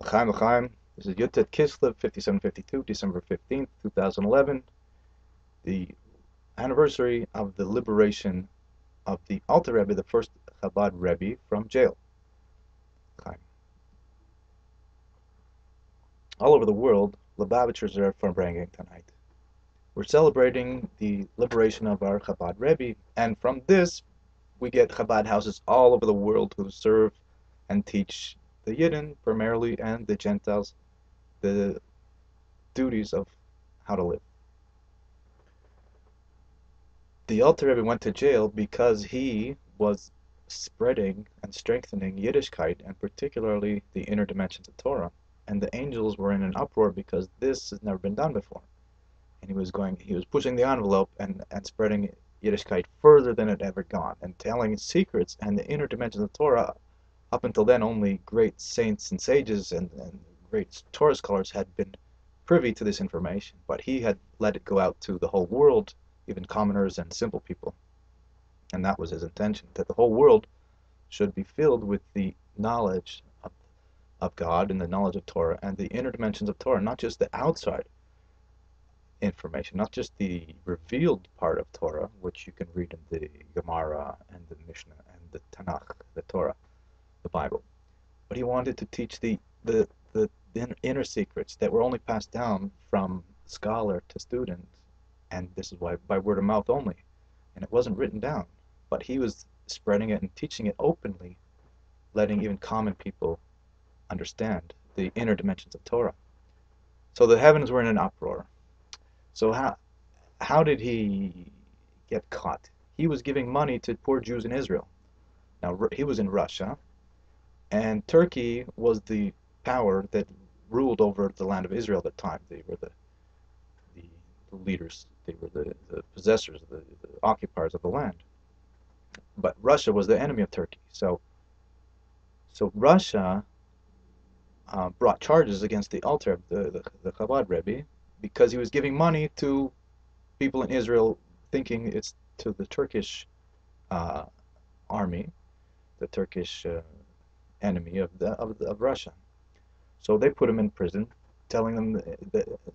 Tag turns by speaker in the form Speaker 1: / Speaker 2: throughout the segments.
Speaker 1: Chaim L'chaim. This is Yutet Kislev, 5752, December 15th, 2011. The anniversary of the liberation of the Alter Rebbe, the first Chabad Rebbe, from jail. Chaim. All over the world, Lubavitchers are farbrengen tonight. We're celebrating the liberation of our Chabad Rebbe, and from this, we get Chabad houses all over the world who serve and teach the Yidden primarily and the Gentiles the duties of how to live. The Alter Rebbe went to jail because he was spreading and strengthening Yiddishkeit, and particularly the inner dimensions of Torah. And the angels were in an uproar because this has never been done before. And he was pushing the envelope and spreading Yiddishkeit further than it had ever gone, and telling secrets and the inner dimensions of Torah. Up until then, only great saints and sages and great Torah scholars had been privy to this information, but he had let it go out to the whole world, even commoners and simple people. And that was his intention, that the whole world should be filled with the knowledge of God and the knowledge of Torah and the inner dimensions of Torah, not just the outside information, not just the revealed part of Torah, which you can read in the Gemara and the Mishnah and the Tanakh, the Torah, the Bible. But he wanted to teach the inner secrets that were only passed down from scholar to student, and this is why by word of mouth only, and it wasn't written down. But he was spreading it and teaching it openly, letting even common people understand the inner dimensions of Torah. So the heavens were in an uproar. So how did he get caught? He was giving money to poor Jews in Israel. Now he was in Russia, and Turkey was the power that ruled over the land of Israel at the time. They were the leaders. They were the possessors, the occupiers of the land. But Russia was the enemy of Turkey. So Russia brought charges against the Alter, the Chabad Rebbe, because he was giving money to people in Israel, thinking it's to the Turkish army, the Turkish enemy of Russia. So they put him in prison, telling them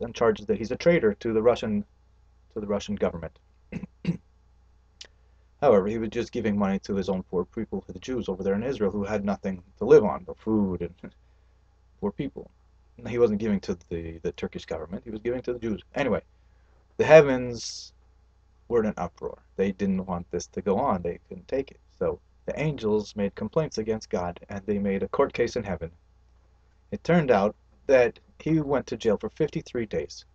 Speaker 1: on charges that he's a traitor to the Russian government. However, he was just giving money to his own poor people, the Jews over there in Israel, who had nothing to live on but food and poor people. He wasn't giving to the Turkish government, he was giving to the Jews. Anyway, the heavens were in an uproar. They didn't want this to go on, they couldn't take it. So the angels made complaints against God, and they made a court case in heaven. It turned out that he went to jail for 53 days.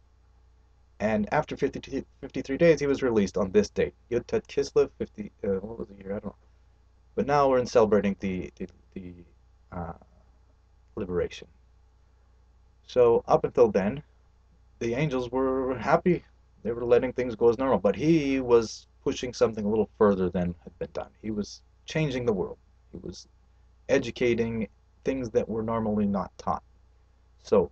Speaker 1: And after 53 days, he was released on this date. Yutet Kislev, what was the year? I don't know. But now we're celebrating the liberation. So up until then, the angels were happy. They were letting things go as normal. But he was pushing something a little further than had been done. He was changing the world. He was educating things that were normally not taught. So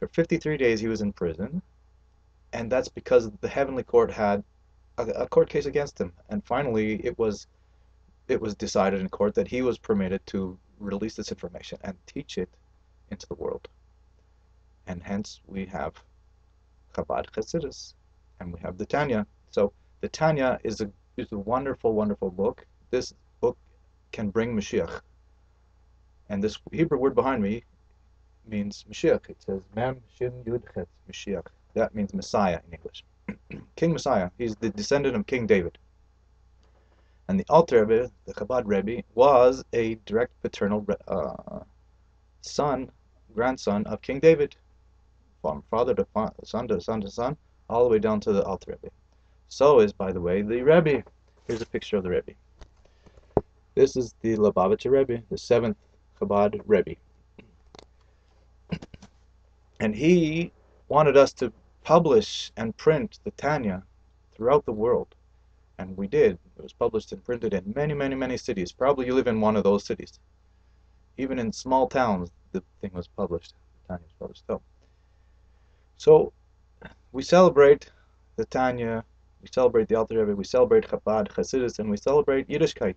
Speaker 1: for 53 days he was in prison, and that's because the heavenly court had a court case against him. And finally it was decided in court that he was permitted to release this information and teach it into the world. And hence we have Chabad Chassidus, and we have the Tanya. So the Tanya is a wonderful, wonderful book. This book can bring Mashiach. And this Hebrew word behind me means Mashiach. It says Mem Shin Yud Chet, Mashiach. That means Messiah in English. King Messiah. He's the descendant of King David. And the Alter Rebbe, the Chabad Rebbe, was a direct paternal grandson of King David, from father to son to son to son, all the way down to the Alter Rebbe. So is, by the way, the Rebbe. Here's a picture of the Rebbe. This is the Lubavitcher Rebbe, the 7th Chabad Rebbe. And he wanted us to publish and print the Tanya throughout the world. And we did. It was published and printed in many, many, many cities. Probably you live in one of those cities. Even in small towns, the thing was published. The Tanya was published still. So we celebrate the Tanya, we celebrate the Alter Rebbe, we celebrate Chabad, Chassidus, and we celebrate Yiddishkeit.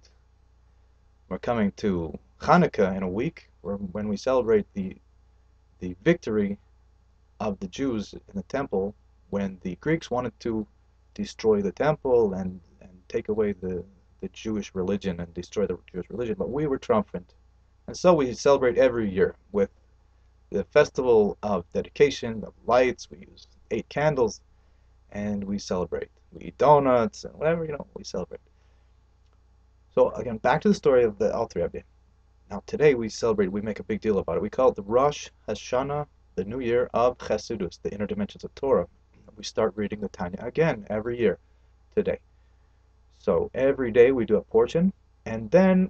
Speaker 1: We're coming to Hanukkah in a week, when we celebrate the the victory of the Jews in the temple when the Greeks wanted to destroy the temple and take away the Jewish religion and destroy the Jewish religion, but we were triumphant. And so we celebrate every year with the festival of dedication, of lights. We use 8 candles and we celebrate. We eat donuts and whatever, we celebrate. So again, back to the story of the Alter Rebbe. Now today we celebrate, we make a big deal about it. We call it the Rosh Hashanah, the new year of Chassidut, the inner dimensions of Torah. We start reading the Tanya again every year today. So every day we do a portion, and then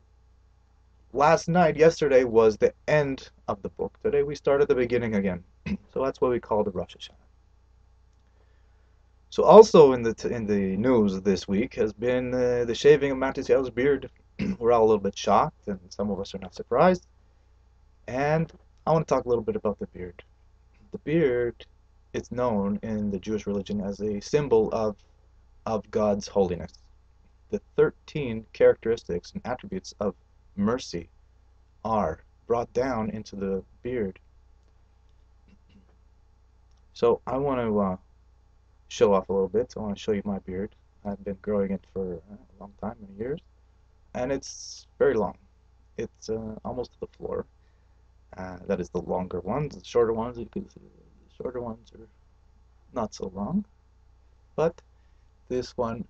Speaker 1: yesterday was the end of the book. Today we start at the beginning again. So that's what we call the Rosh Hashanah. So also in the news this week has been the shaving of Matisyahu's beard. We're all a little bit shocked, and some of us are not surprised. And I want to talk a little bit about the beard. The beard is known in the Jewish religion as a symbol of God's holiness. The 13 characteristics and attributes of mercy are brought down into the beard. So I want to show off a little bit. So I want to show you my beard. I've been growing it for a long time, many years, and it's very long. It's almost to the floor. That is the longer ones. The shorter ones, you can see, the shorter ones are not so long, but this one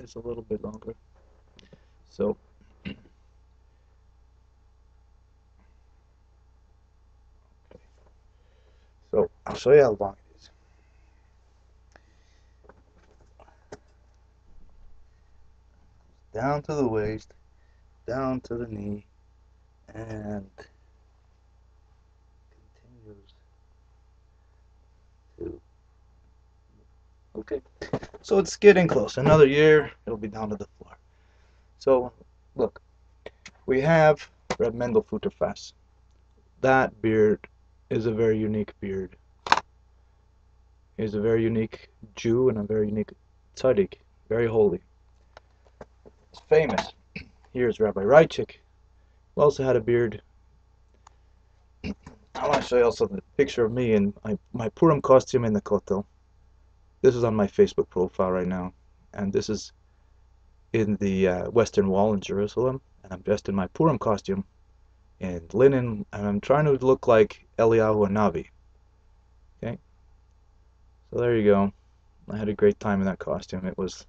Speaker 1: is a little bit longer. So I'll show you how long it is. Down to the waist, down to the knee, and continues to. Okay, so it's getting close. Another year, it'll be down to the floor. So look, we have Reb Mendel Futterfass. That beard is a very unique beard. He's a very unique Jew and a very unique tzaddik, very holy. It's famous. Here's Rabbi Reichik, who also had a beard. I want to show you also the picture of me in my Purim costume in the Kotel. This is on my Facebook profile right now, and this is in the Western Wall in Jerusalem, and I'm dressed in my Purim costume in linen, and I'm trying to look like Eliyahu Hanavi. Okay, so there you go. I had a great time in that costume. It was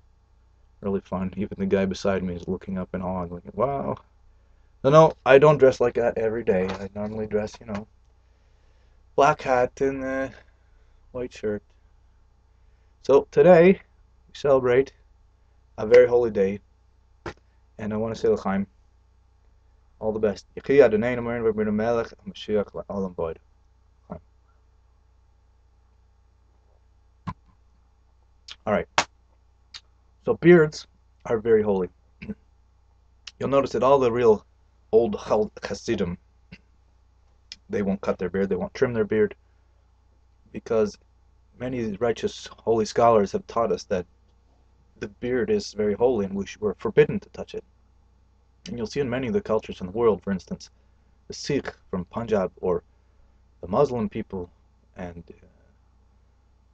Speaker 1: really fun. Even the guy beside me is looking up in awe and looking, wow. No, I don't dress like that every day. I normally dress, black hat and a white shirt. So today, we celebrate a very holy day, and I want to say l'chaim, all the best. Alright, so beards are very holy. You'll notice that all the real old Chassidim, they won't cut their beard, they won't trim their beard, because many righteous, holy scholars have taught us that the beard is very holy and we're forbidden to touch it. And you'll see in many of the cultures in the world, for instance, the Sikh from Punjab, or the Muslim people, and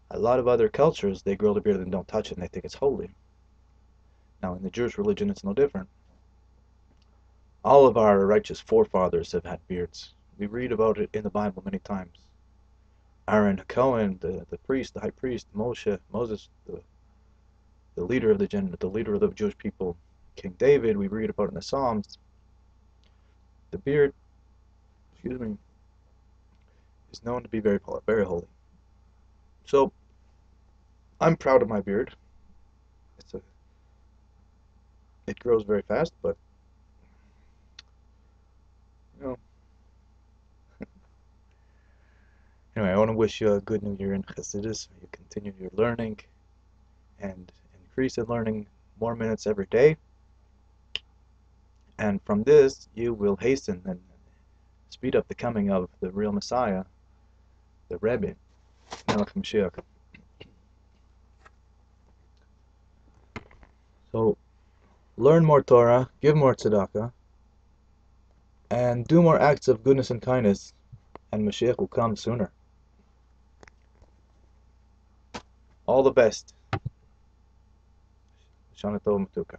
Speaker 1: a lot of other cultures, they grow the beard and don't touch it, and they think it's holy. Now, in the Jewish religion, it's no different. All of our righteous forefathers have had beards. We read about it in the Bible many times. Aaron, Cohen, the priest, the high priest, Moses, the leader of the leader of the Jewish people, King David, we read about it in the Psalms. The beard, is known to be very holy. So, I'm proud of my beard. It grows very fast, but Anyway, I want to wish you a good new year in Chassidus. You continue your learning and increase in learning more minutes every day. And from this, you will hasten and speed up the coming of the real Messiah, the Rebbe, Melech Mashiach. So, learn more Torah, give more tzedakah, and do more acts of goodness and kindness and Mashiach will come sooner. All the best. Shana Tov Matuka.